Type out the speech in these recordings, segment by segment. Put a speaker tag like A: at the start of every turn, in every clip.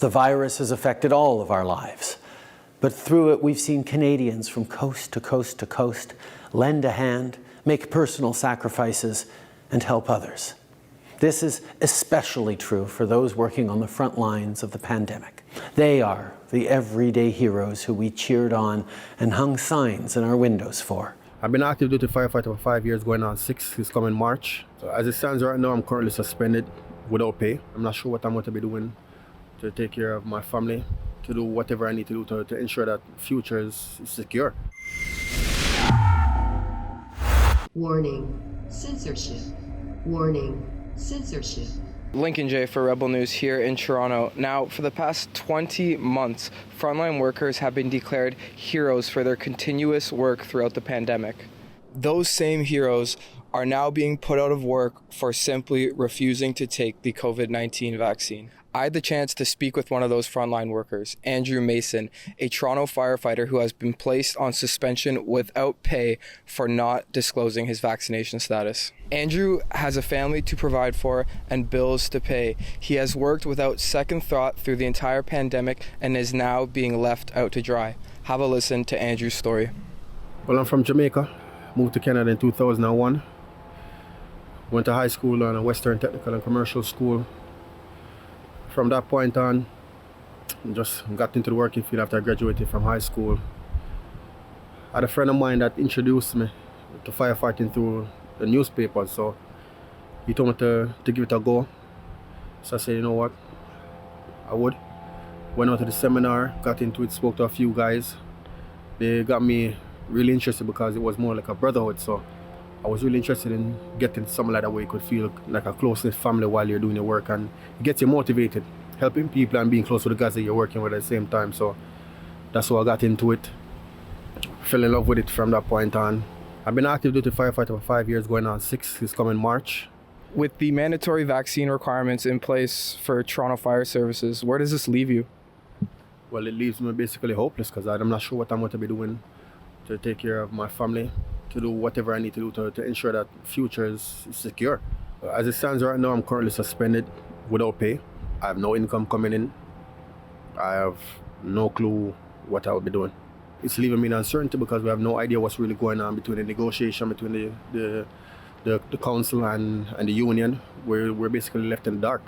A: The virus has affected all of our lives, but through it we've seen Canadians from coast to coast to coast lend a hand, make personal sacrifices, and help others. This is especially true for those working on the front lines of the pandemic. They are the everyday heroes who we cheered on and hung signs in our windows for.
B: I've been active duty firefighter for 5 years, going on 6 this coming March. So as it stands right now, I'm currently suspended without pay. I'm not sure what I'm going to be doing to take care of my family, to do whatever I need to do to ensure that future is secure.
C: Warning, censorship. Warning, censorship.
D: Lincoln J for Rebel News here in Toronto. Now, for the past 20 months, frontline workers have been declared heroes for their continuous work throughout the pandemic. Those same heroes are now being put out of work for simply refusing to take the COVID-19 vaccine. I had the chance to speak with one of those frontline workers, Andrew Mason, a Toronto firefighter who has been placed on suspension without pay for not disclosing his vaccination status. Andrew has a family to provide for and bills to pay. He has worked without second thought through the entire pandemic and is now being left out to dry. Have a listen to Andrew's story.
B: Well, I'm from Jamaica, moved to Canada in 2001. Went to high school on a Western Technical and Commercial School. From that point on, just got into the working field after I graduated from high school. I had a friend of mine that introduced me to firefighting through the newspaper, so he told me to give it a go. So I said, you know what, I would. Went out to the seminar, got into it, spoke to a few guys. They got me really interested because it was more like a brotherhood, so I was really interested in getting something like that where you could feel like a close-knit family while you're doing your work, and it gets you motivated, helping people and being close to the guys that you're working with at the same time. So that's how I got into it. Fell in love with it from that point on. I've been active duty firefighter for 5 years, going on 6 this coming March.
D: With the mandatory vaccine requirements in place for Toronto Fire Services, where does this leave you?
B: Well, it leaves me basically hopeless because I'm not sure what I'm going to be doing to take care of my family, to do whatever I need to do to ensure that future is secure. As it stands right now, I'm currently suspended without pay. I have no income coming in. I have no clue what I'll be doing. It's leaving me in uncertainty because we have no idea what's really going on between the negotiation between the council and the union. We're basically left in the dark.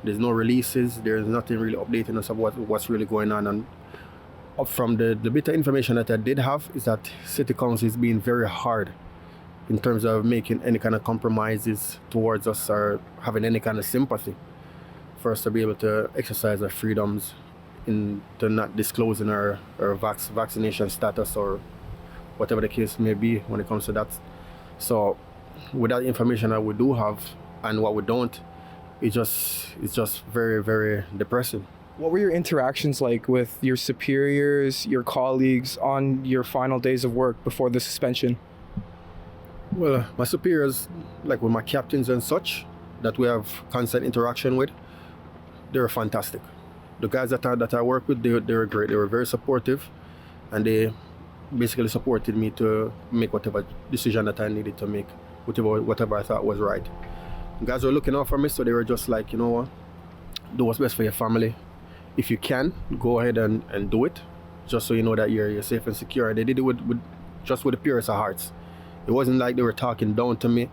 B: There's no releases. There's nothing really updating us about what's really going on. And up from the bit of information that I did have is that City Council is being very hard in terms of making any kind of compromises towards us or having any kind of sympathy for us to be able to exercise our freedoms into not disclosing our vaccination status or whatever the case may be when it comes to that. So with that information that we do have and what we don't, it's just very, very depressing.
D: What were your interactions like with your superiors, your colleagues on your final days of work before the suspension?
B: Well, my superiors, like with my captains and such, that we have constant interaction with, they were fantastic. The guys that I work with, they were great. They were very supportive, and they basically supported me to make whatever decision that I needed to make, whatever I thought was right. The guys were looking out for me, so they were just like, you know what, do what's best for your family. If you can, go ahead and do it, just so you know that you're safe and secure. And they did it with the purest of hearts. It wasn't like they were talking down to me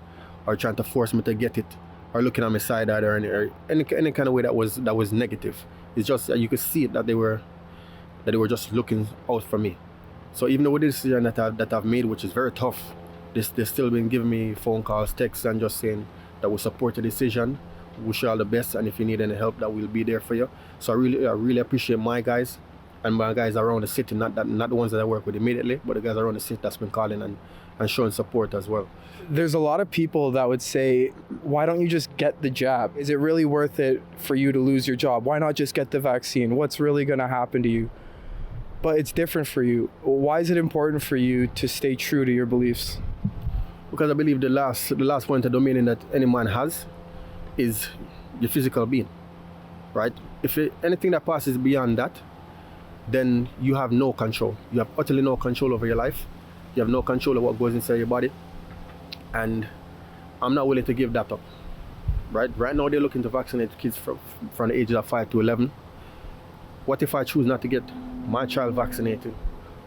B: or trying to force me to get it or looking at my side eye or any kind of way that was negative. It's just that you could see it that they were just looking out for me. So even with the decision that I've made, which is very tough, they've still been giving me phone calls, texts, and just saying that we support the decision. Wish you all the best, and if you need any help, that we'll be there for you. So I really appreciate my guys and my guys around the city, not the ones that I work with immediately, but the guys around the city that's been calling and showing support as well.
D: There's a lot of people that would say, why don't you just get the jab? Is it really worth it for you to lose your job? Why not just get the vaccine? What's really going to happen to you? But it's different for you. Why is it important for you to stay true to your beliefs?
B: Because I believe the last point of dominion that any man has is your physical being, right? If anything that passes beyond that, then you have no control. You have utterly no control over your life. You have no control of what goes inside your body. And I'm not willing to give that up, right? Right now they're looking to vaccinate kids from the ages of 5 to 11. What if I choose not to get my child vaccinated?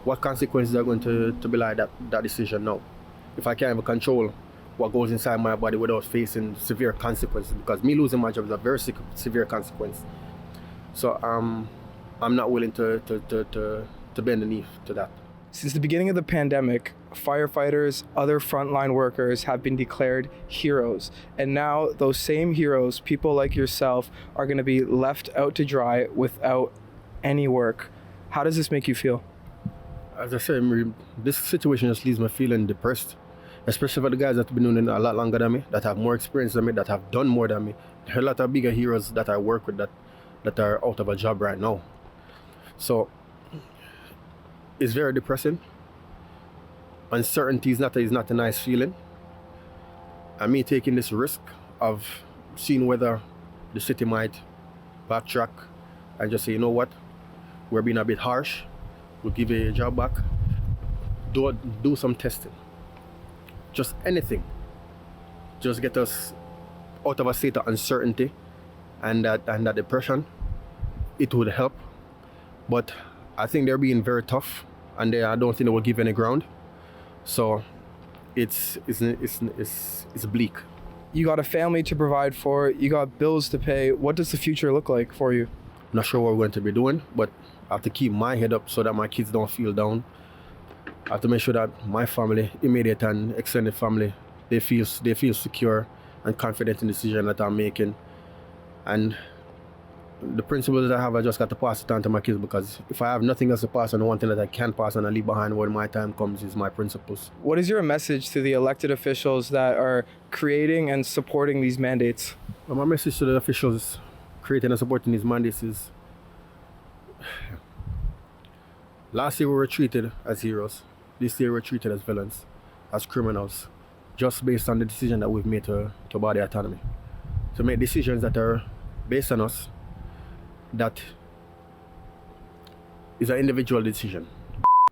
B: What consequences are going to be like that decision now? If I can't even control what goes inside my body without facing severe consequences, because me losing my job is a very severe consequence. So I'm not willing to bend the knee to that.
D: Since the beginning of the pandemic, firefighters, other frontline workers have been declared heroes. And now those same heroes, people like yourself, are going to be left out to dry without any work. How does this make you feel?
B: As I said, this situation just leaves me feeling depressed, especially for the guys that have been doing it a lot longer than me, that have more experience than me, that have done more than me. There are a lot of bigger heroes that I work with that are out of a job right now. So it's very depressing. Uncertainty is not a nice feeling. And me taking this risk of seeing whether the city might backtrack and just say, you know what, we're being a bit harsh, we'll give you your job back. Do some testing. Just anything. Just get us out of a state of uncertainty and that depression. It would help. But I think they're being very tough, and I don't think they will give any ground. So it's bleak.
D: You got a family to provide for, you got bills to pay. What does the future look like for you?
B: Not sure what we're going to be doing, but I have to keep my head up so that my kids don't feel down. I have to make sure that my family, immediate and extended family, they feel secure and confident in the decision that I'm making. And the principles that I have, I just got to pass it on to my kids, because if I have nothing else to pass on, the one thing that I can pass on and leave behind when my time comes is my principles.
D: What is your message to the elected officials that are creating and supporting these mandates?
B: Well, my message to the officials creating and supporting these mandates is, last year we were treated as heroes. This year we're treated as villains, as criminals, just based on the decision that we've made to body autonomy. To make decisions that are based on us, that is an individual decision.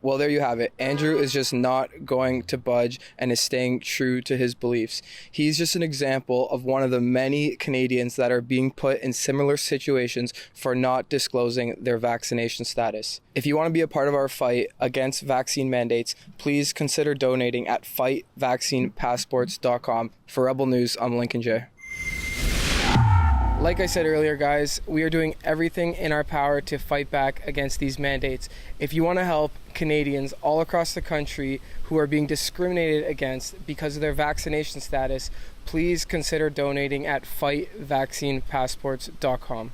D: Well, there you have it. Andrew is just not going to budge and is staying true to his beliefs. He's just an example of one of the many Canadians that are being put in similar situations for not disclosing their vaccination status. If you want to be a part of our fight against vaccine mandates, please consider donating at fightvaccinepassports.com. For Rebel News, I'm Lincoln J. Like I said earlier, guys, we are doing everything in our power to fight back against these mandates. If you want to help Canadians all across the country who are being discriminated against because of their vaccination status, please consider donating at fightvaccinepassports.com.